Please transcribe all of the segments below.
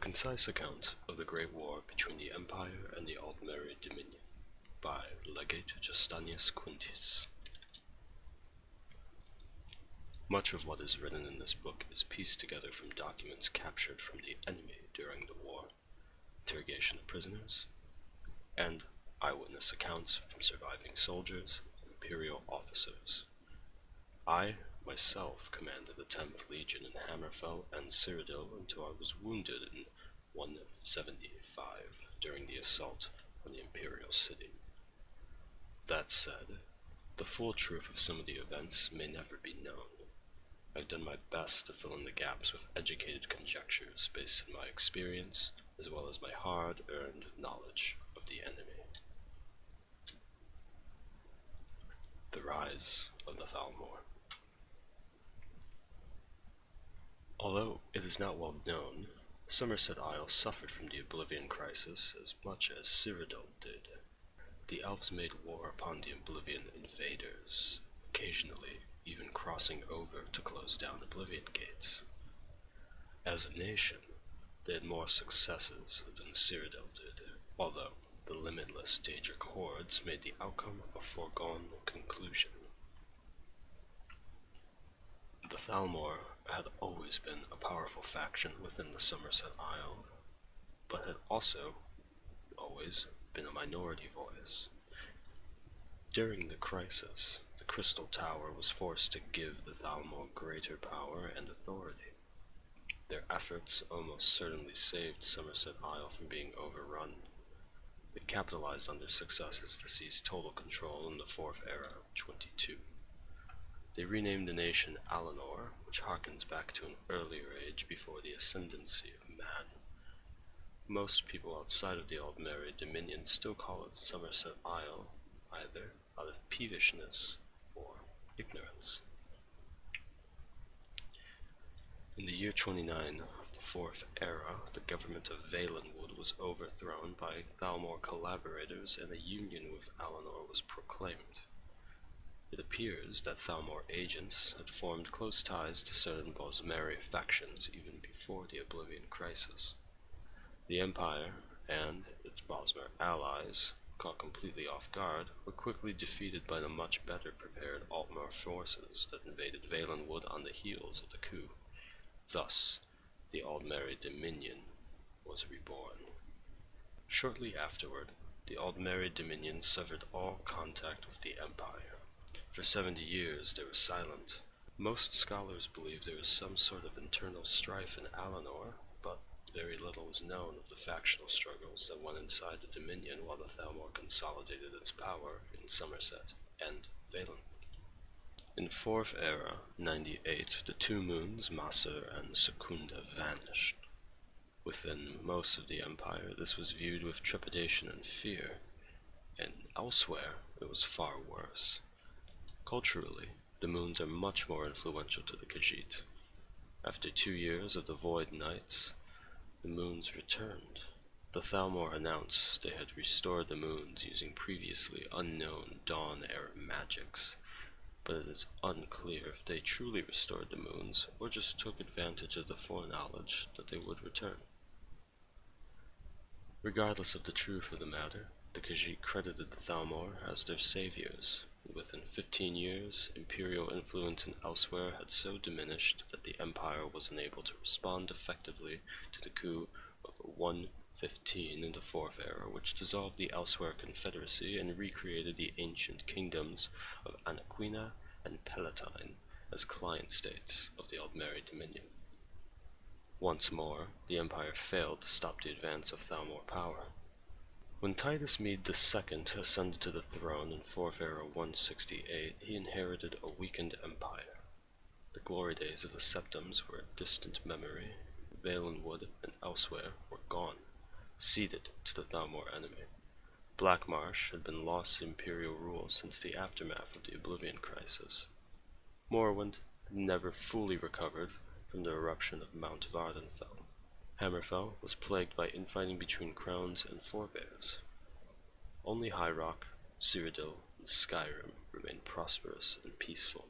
concise account of the Great War between the Empire and the Aldmeri Dominion by Legate Justinius Quintus. Much of what is written in this book is pieced together from documents captured from the enemy during the war, interrogation of prisoners, and eyewitness accounts from surviving soldiers and imperial officers. I myself commanded the 10th Legion in Hammerfell and Cyrodiil until I was wounded in 175 during the assault on the imperial city. That said, the full truth of some of the events may never be known. I've done my best to fill in the gaps with educated conjectures based on my experience as well as my hard-earned knowledge of the enemy. The Rise of the Thalmor. Although it is not well known, Somerset Isle suffered from the Oblivion Crisis as much as Cyrodiil did. The elves made war upon the Oblivion invaders, occasionally even crossing over to close down Oblivion gates. As a nation, they had more successes than Cyrodiil did, although the limitless Daedric hordes made the outcome a foregone conclusion. The Thalmor had always been a powerful faction within the Somerset Isle, but had also always been a minority voice. During the crisis, the Crystal Tower was forced to give the Thalmor greater power and authority. Their efforts almost certainly saved Somerset Isle from being overrun. They capitalized on their successes to seize total control in the Fourth Era, 22. They renamed the nation Alinor, which harkens back to an earlier age before the ascendancy of man. Most people outside of the Aldmeri Dominion still call it Somerset Isle, either out of peevishness or ignorance. In the year 29 of the Fourth Era, the government of Valenwood was overthrown by Thalmor collaborators and a union with Alinor was proclaimed. It appears that Thalmor agents had formed close ties to certain Bosmeri factions even before the Oblivion Crisis. The Empire and its Bosmer allies, caught completely off guard, were quickly defeated by the much better prepared Altmer forces that invaded Valenwood on the heels of the coup. Thus, the Aldmeri Dominion was reborn. Shortly afterward, the Aldmeri Dominion severed all contact with the Empire. For 70 years they were silent. Most scholars believe there was some sort of internal strife in Alinor, but very little is known of the factional struggles that went inside the Dominion while the Thalmor consolidated its power in Somerset and Valenwood. In Fourth Era, 98, the two moons, Maser and Secunda, vanished. Within most of the Empire, this was viewed with trepidation and fear, and elsewhere it was far worse. Culturally, the moons are much more influential to the Khajiit. After 2 years of the Void Nights, the moons returned. The Thalmor announced they had restored the moons using previously unknown Dawn-era magics, but it is unclear if they truly restored the moons or just took advantage of the foreknowledge that they would return. Regardless of the truth of the matter, the Khajiit credited the Thalmor as their saviors. Within 15 years, imperial influence elsewhere had so diminished that the Empire was unable to respond effectively to the coup of 115 in the Fourth Era, which dissolved the Elsewhere Confederacy and recreated the ancient kingdoms of Anaquina and Palatine as client states of the Aldmeri Dominion. Once more, the Empire failed to stop the advance of Thalmor power. When Titus Mede II ascended to the throne in Fourth Era 168, he inherited a weakened empire. The glory days of the Septims were a distant memory. Valenwood and elsewhere were gone, ceded to the Thalmor enemy. Blackmarsh had been lost to imperial rule since the aftermath of the Oblivion Crisis. Morrowind had never fully recovered from the eruption of Mount Vardenfell. Hammerfell was plagued by infighting between crowns and forebears. Only High Rock, Cyrodiil, and Skyrim remained prosperous and peaceful.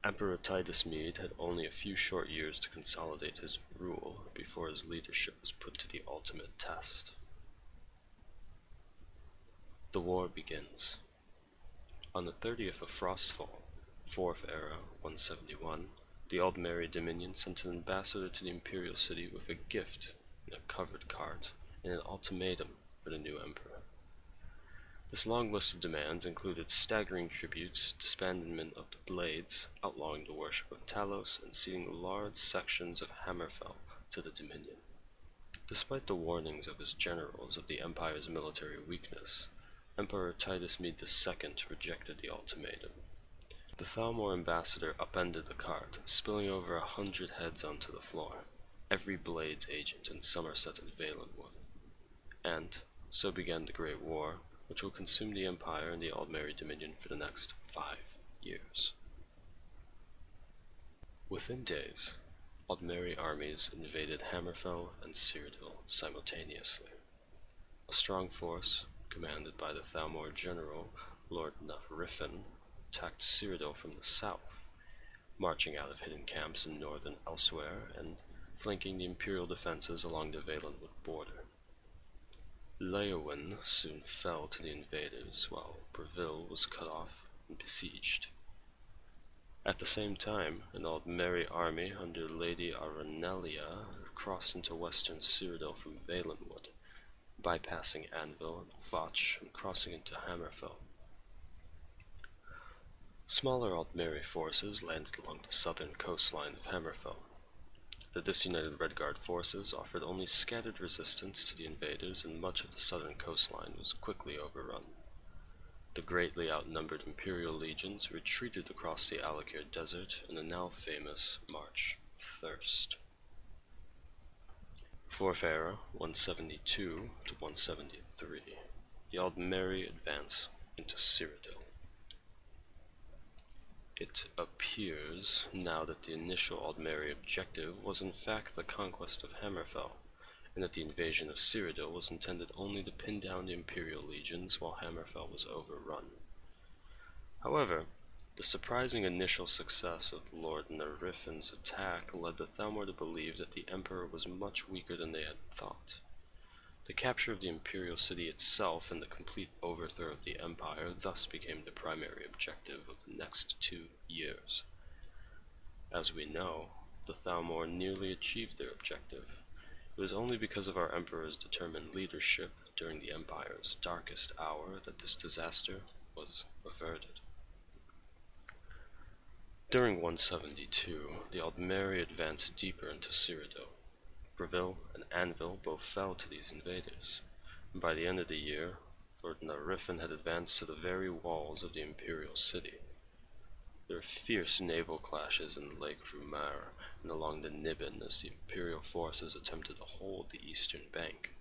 Emperor Titus Mede had only a few short years to consolidate his rule before his leadership was put to the ultimate test. The war begins. On the 30th of Frostfall, 4th Era, 171, the Aldmeri Dominion sent an ambassador to the Imperial City with a gift in a covered cart and an ultimatum for the new emperor. This long list of demands included staggering tributes, disbandment of the Blades, outlawing the worship of Talos, and ceding large sections of Hammerfell to the Dominion. Despite the warnings of his generals of the Empire's military weakness, Emperor Titus Mede II rejected the ultimatum. The Thalmor ambassador upended the cart, spilling over 100 heads onto the floor, every Blades agent in Somerset and Valenwood. And so began the Great War, which will consume the Empire and the Aldmeri Dominion for the next 5 years. Within days, Aldmeri armies invaded Hammerfell and Cyrodiil simultaneously. A strong force, commanded by the Thalmor general Lord Nafriffin, attacked Cyrodiil from the south, marching out of hidden camps in northern Elsewhere and flanking the Imperial defenses along the Valenwood border. Leowyn soon fell to the invaders, while Breville was cut off and besieged. At the same time, an Aldmeri army under Lady Arenelia crossed into western Cyrodiil from Valenwood, bypassing Anvil and Foch and crossing into Hammerfell. Smaller Aldmeri forces landed along the southern coastline of Hammerfell. The disunited Redguard forces offered only scattered resistance to the invaders, and much of the southern coastline was quickly overrun. The greatly outnumbered Imperial legions retreated across the Alakir Desert in the now famous March of Thirst. 4th Era, 172 to 173. The Aldmeri advance into Cyrodiil. It appears now that the initial Aldmeri objective was in fact the conquest of Hammerfell, and that the invasion of Cyrodiil was intended only to pin down the Imperial legions while Hammerfell was overrun. However, the surprising initial success of Lord Nariffin's attack led the Thalmor to believe that the Emperor was much weaker than they had thought. The capture of the Imperial City itself and the complete overthrow of the Empire thus became the primary objective of the next 2 years. As we know, the Thalmor nearly achieved their objective. It was only because of our Emperor's determined leadership during the Empire's darkest hour that this disaster was averted. During 172, the Aldmeri advanced deeper into Cyrodiil. Breville and Anvil both fell to these invaders, and by the end of the year, Lord Nariffin had advanced to the very walls of the Imperial City. There were fierce naval clashes in Lake Rumar and along the Niben as the Imperial forces attempted to hold the eastern bank.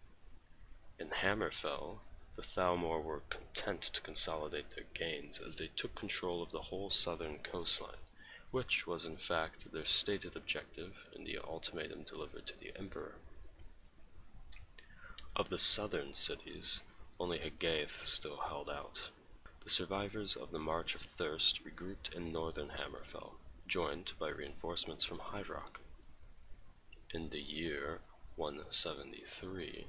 In Hammerfell, the Thalmor were content to consolidate their gains as they took control of the whole southern coastline, which was in fact their stated objective in the ultimatum delivered to the Emperor. Of the southern cities, only Hagaeth still held out. The survivors of the March of Thirst regrouped in northern Hammerfell, joined by reinforcements from High Rock. In the year 173,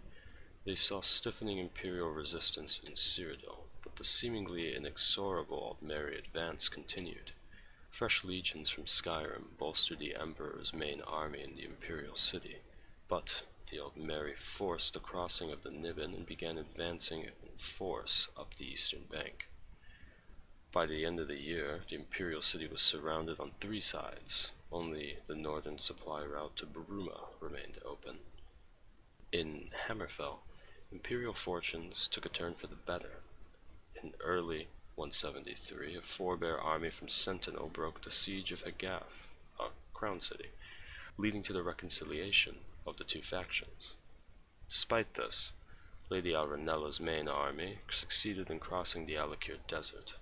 they saw stiffening Imperial resistance in Cyrodiil, but the seemingly inexorable Aldmeri advance continued. Fresh legions from Skyrim bolstered the Emperor's main army in the Imperial City, but the Aldmeri forced the crossing of the Niben and began advancing in force up the eastern bank. By the end of the year, the Imperial City was surrounded on 3 sides. Only the northern supply route to Bruma remained open. In Hammerfell, Imperial fortunes took a turn for the better. In early 173, a forebear army from Sentinel broke the siege of Hagath, a crown city, leading to the reconciliation of the 2 factions. Despite this, Lady Arenella's main army succeeded in crossing the Alakir Desert.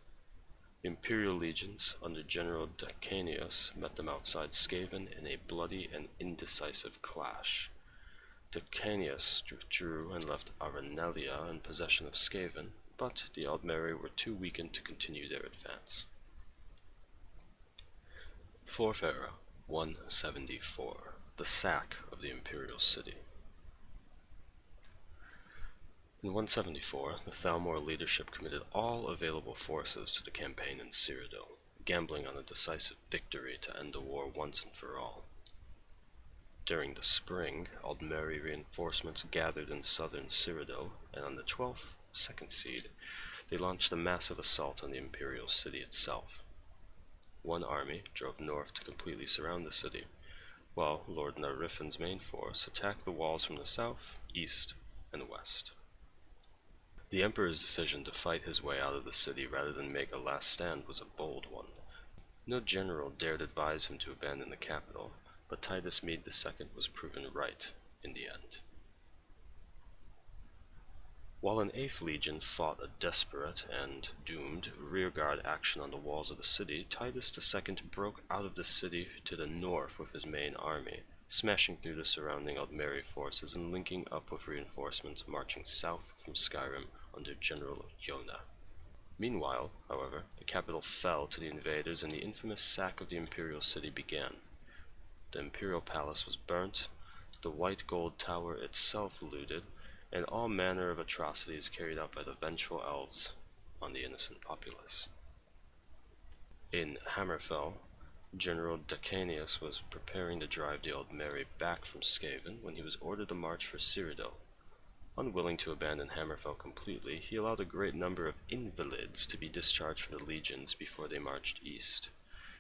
The Imperial legions under General Decanius met them outside Skaven in a bloody and indecisive clash. Decanius withdrew and left Arenelia in possession of Skaven, but the Aldmeri were too weakened to continue their advance. 4th Era, 174. The Sack of the Imperial City. In 174, the Thalmor leadership committed all available forces to the campaign in Cyrodiil, gambling on a decisive victory to end the war once and for all. During the spring, Aldmeri reinforcements gathered in southern Cyrodiil, and on the 12th, Second Seed, they launched a massive assault on the Imperial City itself. One army drove north to completely surround the city, while Lord Nariffin's main force attacked the walls from the south, east, and west. The Emperor's decision to fight his way out of the city rather than make a last stand was a bold one. No general dared advise him to abandon the capital, but Titus Mede II was proven right in the end. While an 8th Legion fought a desperate and doomed rearguard action on the walls of the city, Titus II broke out of the city to the north with his main army, smashing through the surrounding Aldmeri forces and linking up with reinforcements marching south from Skyrim under General Yona. Meanwhile, however, the capital fell to the invaders and the infamous sack of the Imperial City began. The Imperial Palace was burnt, the white gold tower itself looted, and all manner of atrocities carried out by the vengeful elves on the innocent populace. In Hammerfell, General Dacanius was preparing to drive the Aldmeri back from Skaven when he was ordered to march for Cyrodiil. Unwilling to abandon Hammerfell completely, he allowed a great number of invalids to be discharged from the legions before they marched east.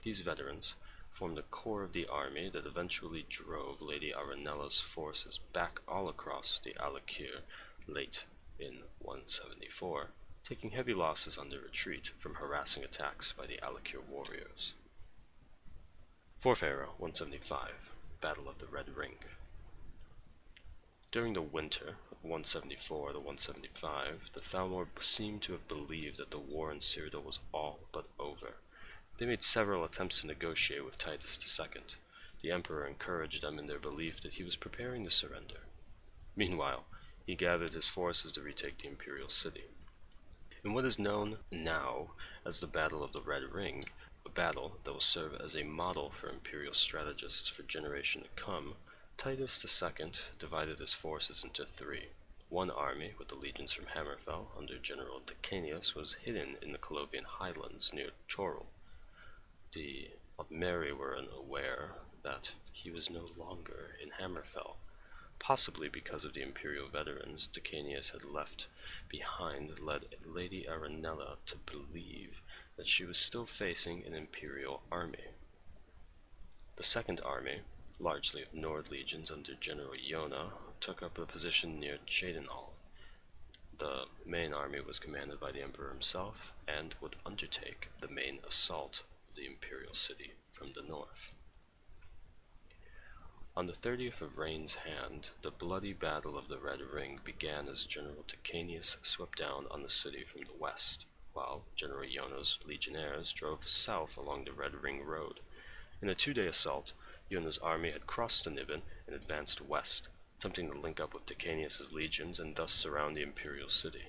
These veterans formed the core of the army that eventually drove Lady Aranella's forces back all across the Alikir late in 174, taking heavy losses on their retreat from harassing attacks by the Alikir warriors. 4th Era, 175. Battle of the Red Ring. During the winter of 174 to 175, the Thalmor seemed to have believed that the war in Cyrodiil was all but over. They made several attempts to negotiate with Titus II. The Emperor encouraged them in their belief that he was preparing to surrender. Meanwhile, he gathered his forces to retake the Imperial City. In what is known now as the Battle of the Red Ring, a battle that will serve as a model for Imperial strategists for generations to come, Titus II divided his forces into three. One army, with the legions from Hammerfell under General Dacanius, was hidden in the Colovian highlands near Chorrol. The Aldmeri were unaware that he was no longer in Hammerfell, possibly because of the Imperial veterans Dacanius had left behind led Lady Aranella to believe that she was still facing an Imperial army. The second army, largely of Nord legions under General Yona, took up a position near Chedenhall. The main army was commanded by the Emperor himself and would undertake the main assault of the Imperial City from the north. On the 30th of Rain's Hand, the bloody Battle of the Red Ring began as General Dacanius swept down on the city from the west, while General Yona's legionnaires drove south along the Red Ring Road. In a two-day assault, Yona's army had crossed the Niven and advanced west, attempting to link up with Dacanius's legions and thus surround the Imperial City.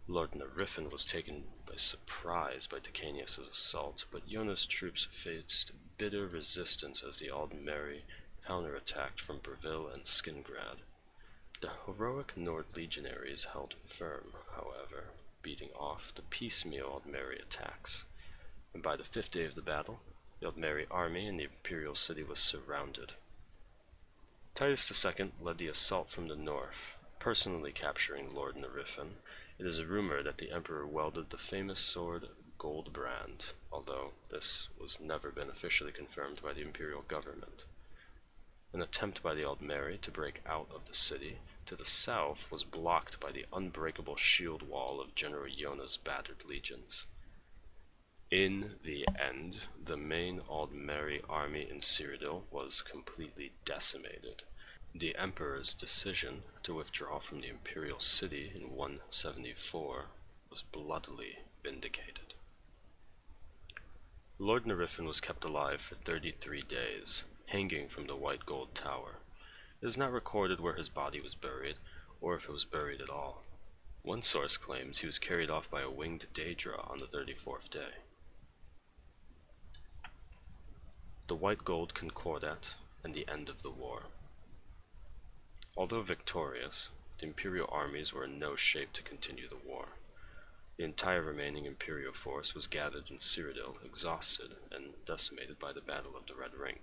Lord Nariffin was taken by surprise by Dacanius's assault, but Yona's troops faced bitter resistance as the Aldmeri counterattacked from Breville and Skingrad. The heroic Nord legionaries held firm, however, beating off the piecemeal Aldmeri attacks, and by the 5th day of the battle, the Aldmeri army in the Imperial City was surrounded. Titus II led the assault from the north, personally capturing Lord Nariffin. It is a rumor that the Emperor wielded the famous sword Goldbrand, although this was never been officially confirmed by the Imperial government. An attempt by the Aldmeri to break out of the city to the south was blocked by the unbreakable shield wall of General Yona's battered legions. In the end, the main Aldmeri army in Cyrodiil was completely decimated. The Emperor's decision to withdraw from the Imperial City in 174 was bloodily vindicated. Lord Nariffin was kept alive for 33 days, hanging from the White Gold Tower. It is not recorded where his body was buried, or if it was buried at all. One source claims he was carried off by a winged Daedra on the 34th day. The White Gold Concordat and the End of the War. Although victorious, the Imperial armies were in no shape to continue the war. The entire remaining Imperial force was gathered in Cyrodiil, exhausted and decimated by the Battle of the Red Ring.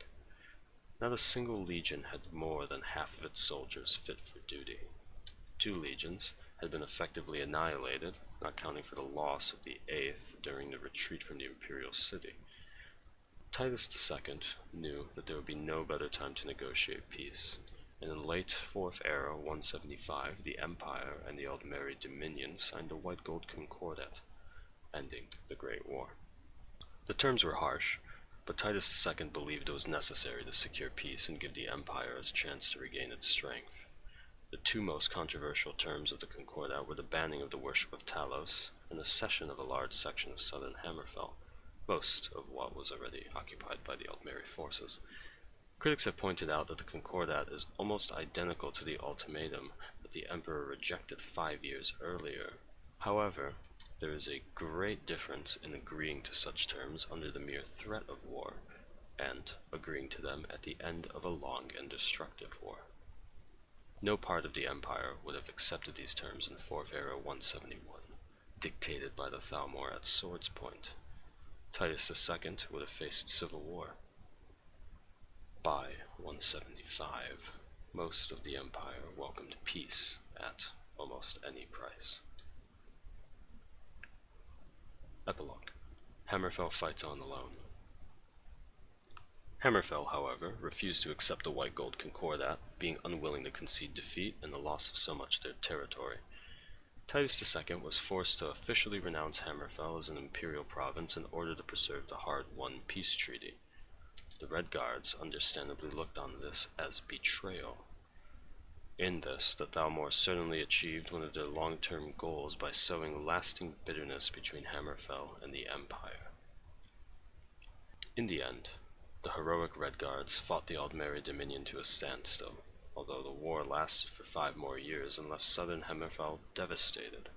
Not a single legion had more than half of its soldiers fit for duty. 2 legions had been effectively annihilated, not counting for the loss of the 8th during the retreat from the Imperial city. Titus II knew that there would be no better time to negotiate peace, and in late 4th Era 175 the Empire and the Aldmeri Dominion signed the White Gold Concordat, ending the Great War. The terms were harsh, but Titus II believed it was necessary to secure peace and give the Empire a chance to regain its strength. The 2 most controversial terms of the Concordat were the banning of the worship of Talos and the cession of a large section of southern Hammerfell, most of what was already occupied by the Aldmeri forces. Critics have pointed out that the Concordat is almost identical to the ultimatum that the Emperor rejected 5 years earlier. However, there is a great difference in agreeing to such terms under the mere threat of war, and agreeing to them at the end of a long and destructive war. No part of the Empire would have accepted these terms in 4th Era 171, dictated by the Thalmor at sword's point. Titus II would have faced civil war. By 175, most of the Empire welcomed peace at almost any price. Epilogue. Hammerfell fights on alone. Hammerfell, however, refused to accept the White Gold Concordat, being unwilling to concede defeat and the loss of so much of their territory. Titus II was forced to officially renounce Hammerfell as an imperial province in order to preserve the hard-won peace treaty. The Red Guards understandably looked on this as betrayal. In this, the Thalmor certainly achieved one of their long-term goals by sowing lasting bitterness between Hammerfell and the Empire. In the end, the heroic Red Guards fought the Aldmeri Dominion to a standstill, although the war lasted for 5 more years and left southern Hammerfell devastated.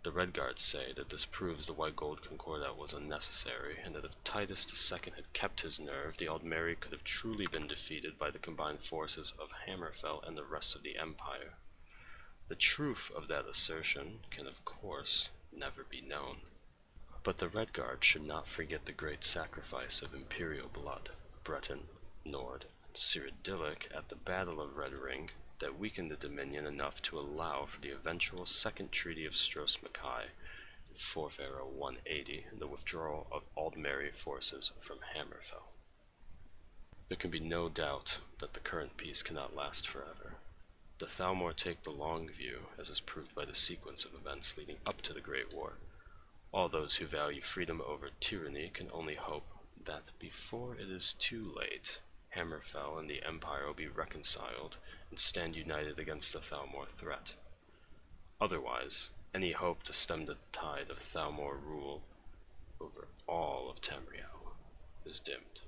The Red Guards say that this proves the White Gold Concordat was unnecessary, and that if Titus II had kept his nerve, the Aldmeri could have truly been defeated by the combined forces of Hammerfell and the rest of the Empire. The truth of that assertion can, of course, never be known. But the Red Guard should not forget the great sacrifice of Imperial blood, Breton, Nord, Cyrodiilic at the Battle of Red Ring that weakened the Dominion enough to allow for the eventual Second Treaty of Stros in 4th Era 180 and the withdrawal of Aldmeri forces from Hammerfell. There can be no doubt that the current peace cannot last forever. The Thalmor take the long view, as is proved by the sequence of events leading up to the Great War. All those who value freedom over tyranny can only hope that before it is too late, Hammerfell and the Empire will be reconciled and stand united against the Thalmor threat. Otherwise, any hope to stem the tide of Thalmor rule over all of Tamriel is dimmed.